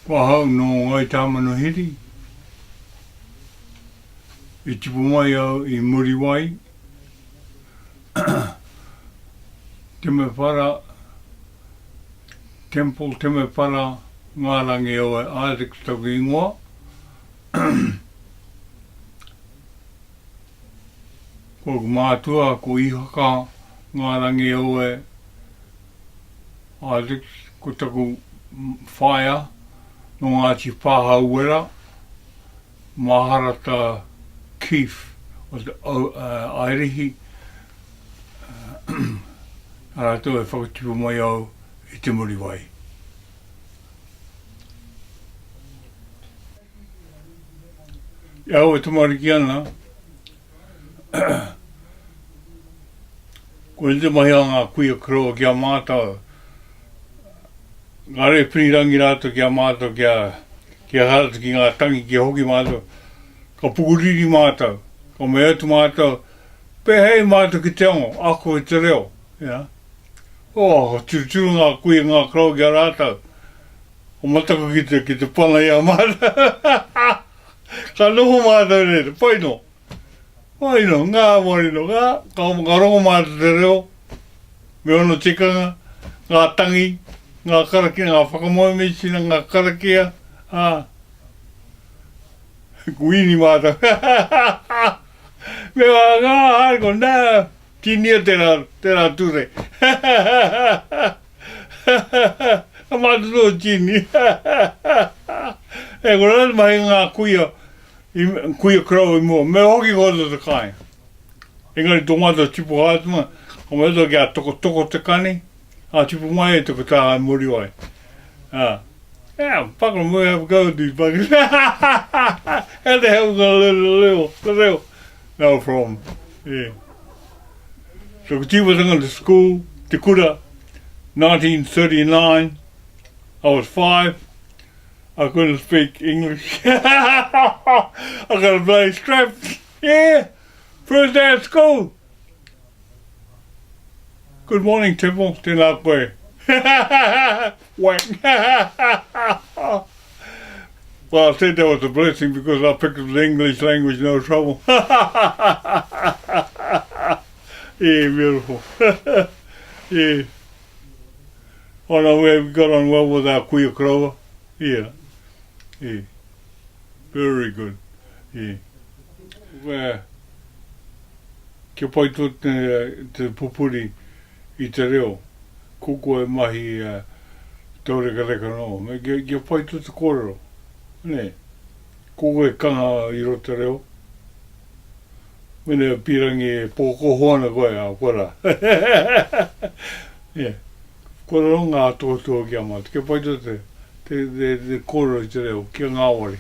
Kua hau no ngai tāmanu hiri. I tipu mai au I muri wai. Temepara, Temple Temepara, ngārangi o e Alex taku ingoa. Ko mātua ko ihaka ngārangi o e Alex ko taku whaia no ngāti pāha uera. Maharata Keith o te airihi. Arato e whakatipu mai au I te muri wai. Iau e tamariki ana. Ko te mahi a ngā kuia kroa kia mātau. Ngā re pinirangi rātou kia mātau kia harata ki ngā tangi kia hoki mātau. Ka pukuriri mātau. Ka mea tu mātau. Pe hei mātau ki te ongo. Ako I te reo. Yeah. Oh, tūru ngā kuia ngā kroa kia rātou. O matako ki te pana ia mātau. Ka noho mātau rere. Paino. Paino, ngāwari no. Ka rongo mātau te reo. Me ono tikanga. Ngā tangi. Ngā karakia, ngā whakamoe mesina, ngā karakia. Kuini mātau. Me wā ngā hariko, nā, tinia tērā ture. Ka mātau tō tini. E kora mai ngā kuia krau I mua. Me hoki kota te kai. Engari tō mātau tipu hātuma. Ka mātau kia toko te kani. Tipu mai e toko tā muri wai. Yeah, fucking we have a go with these buggers. How the hell we gonna let it no problem. Yeah. So Kiwa to school, Te Kura, 1939. I was 5. I couldn't speak English. I got a bloody strap. Yeah. First day at school. Good morning, Temple. Tēnā koe. Whack. Well, I said that was a blessing because I picked up the English language, no trouble. Yeah, beautiful. Yeah. Oh no, we got on well with our kuia kroa. Yeah. Yeah. Very good. Yeah. Well, kia pai tō te pupuri I te reo. Koko e mahi taureka no. Me kia pai tō te kōrero. Ne. Koko e kanga I ro te reo. Mene pirangi e pōko hoana koe a kora. Yeah. Kōrero ngā tohutohu kia mātu. Kia pai tō te kōrero I te reo. Kia ngāwari.